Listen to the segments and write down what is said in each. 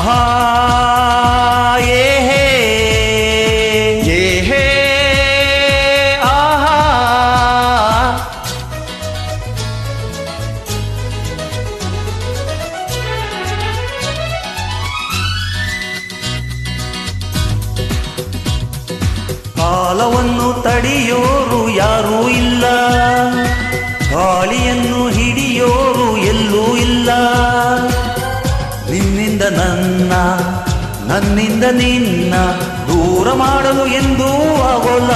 ಆಹಾ ಏ ಹೇ ಏ ಹೇ ಆಹಾ ಕಾಲವನ್ನು ತಡೆಯೋರು ಯಾರೂ ಇಲ್ಲ, ಗಾಳಿಯನ್ನು ಹಿಡಿಯೋರು ಎಲ್ಲೂ ಇಲ್ಲ. ನಿನ್ನಿಂದ ನನ್ನ, ನನ್ನಿಂದ ನಿನ್ನ ದೂರ ಮಾಡಲು ಎಂದೂ ಆಗೋಲ್ಲ.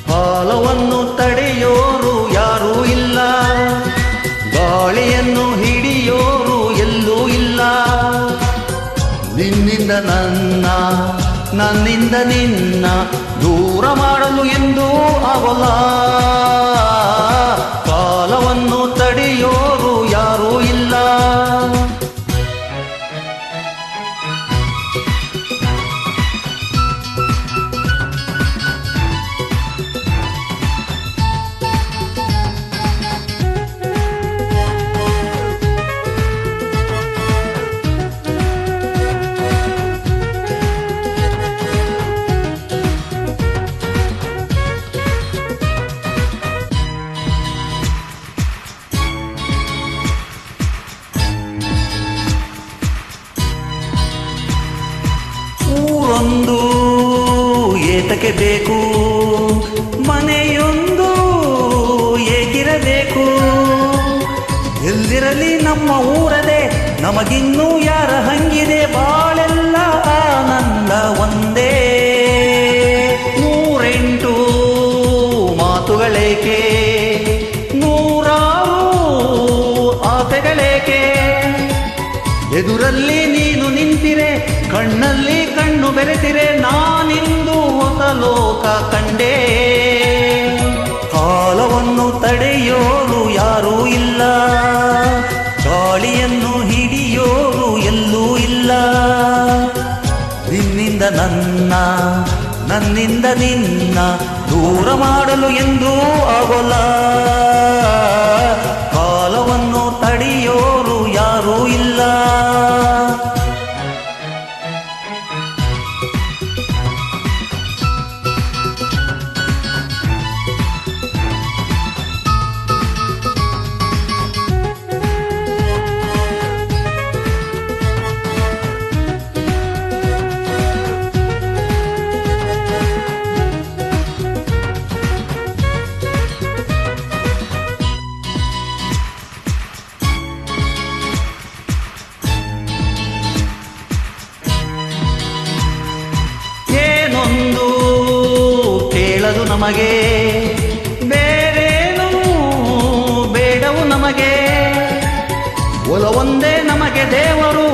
ಕಾಲವನ್ನು ತಡೆಯೋರು ಯಾರೂ ಇಲ್ಲ, ಗಾಳಿಯನ್ನು ಹಿಡಿಯೋರು ಎಲ್ಲೂ ಇಲ್ಲ. ನಿನ್ನಿಂದ ನನ್ನ, ನನ್ನಿಂದ ನಿನ್ನ ದೂರ ಮಾಡಲು ಎಂದೂ ಆಗೋಲ್ಲ. ಕಾಲವನ್ನು ತಡೆಯೋರು ಯಾರೂ ಇಲ್ಲ. ಊರೊಂದು ಏತಕ್ಕೆ ಬೇಕು, ಮನೆಯೊಂದು ಏಕಿರಬೇಕು. ಎಲ್ಲಿರಲಿ ನಮ್ಮ ಊರದೆ, ನಮಗಿನ್ನೂ ಯಾರ ಹಂಗಿದೆ. ಬಾಳೆಲ್ಲ ಆನಂದ ಒಂದೇ. 108 ಮಾತುಗಳೇಕೆ, 106 ಆಸೆಗಳೇಕೆ. ಎದುರಲ್ಲಿ ನೀನು ನಿಂತಿರೆ, ಕಣ್ಣಲ್ಲಿ ಕಣ್ಣು ಬೆರೆತಿರೆ, ನಾನಿಂದು ಹೊಸ ಲೋಕ ಕಂಡೇ. ಕಾಲವನ್ನು ತಡೆಯೋರು ಯಾರೂ ಇಲ್ಲ, ಗಾಳಿಯನ್ನು ಹಿಡಿಯೋರು ಎಲ್ಲೂ ಇಲ್ಲ. ನಿನ್ನಿಂದ ನನ್ನ, ನನ್ನಿಂದ ನಿನ್ನ ದೂರ ಮಾಡಲು ಎಂದೂ ಆಗೋಲ್ಲ. ಕಾಲವನ್ನು ತಡೆಯೋರು ಯಾರೂ ಇಲ್ಲ. ಏನೊಂದು ಕೇಳದು ನಮಗೆ, ಬೇರೇನು ಬೇಡವು ನಮಗೆ. ಒಲವೊಂದೇ ನಮಗೆ ದೇವರು,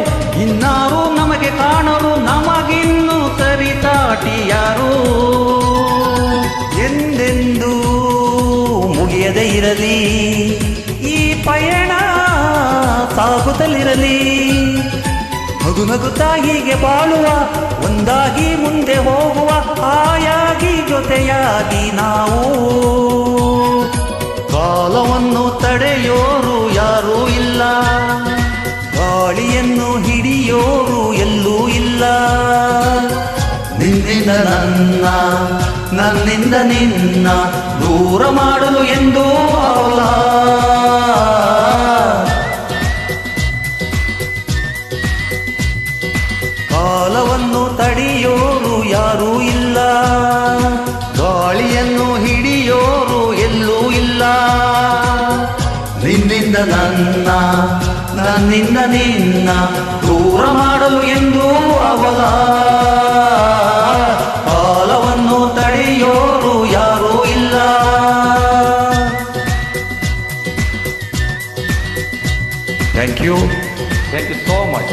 ಇನ್ನಾರು ನಮಗೆ ಕಾಣರು. ನಮಗಿನ್ನು ಸರಿತಾಟಿ ಯಾರು. ಎಂದೆಂದೂ ಮುಗಿಯದೇ ಇರಲಿ ಈ ಪಯಣ, ಸಾಗುತ್ತಲಿರಲಿ. ನಗು ನಗುತ್ತಾ ಹೀಗೆ ಬಾಳುವ, ಒಂದಾಗಿ ಮುಂದೆ ಹೋಗುವ, ಆಯಾಗಿ ಜೊತೆಯಾಗಿ ನಾವು. ಕಾಲವನ್ನು ತಡೆಯೋರು ಯಾರೂ ಇಲ್ಲ, ಗಾಳಿಯನ್ನು ಹಿಡಿಯೋರು ಎಲ್ಲೂ ಇಲ್ಲ. ನಿನ್ನಿಂದ ನನ್ನ, ನನ್ನಿಂದ ನಿನ್ನ ದೂರ ಮಾಡಲು ಎಂದೂ ಆಗೋಲ್ಲ. ಕಾಲವನ್ನು ತಡೆಯೋರು ಯಾರೂ ಇಲ್ಲ, ಗಾಳಿಯನ್ನು ಹಿಡಿಯೋರು ಎಲ್ಲೂ ಇಲ್ಲ. ನಿನ್ನಿಂದ ನನ್ನ, ನನ್ನಿಂದ ನಿನ್ನ ದೂರ ಮಾಡಲು ಎಂದೂ ಆಗೋಲ್ಲ. ಕಾಲವನ್ನು ತಡೆಯೋರು ಯಾರೂ ಇಲ್ಲ. Thank you so much.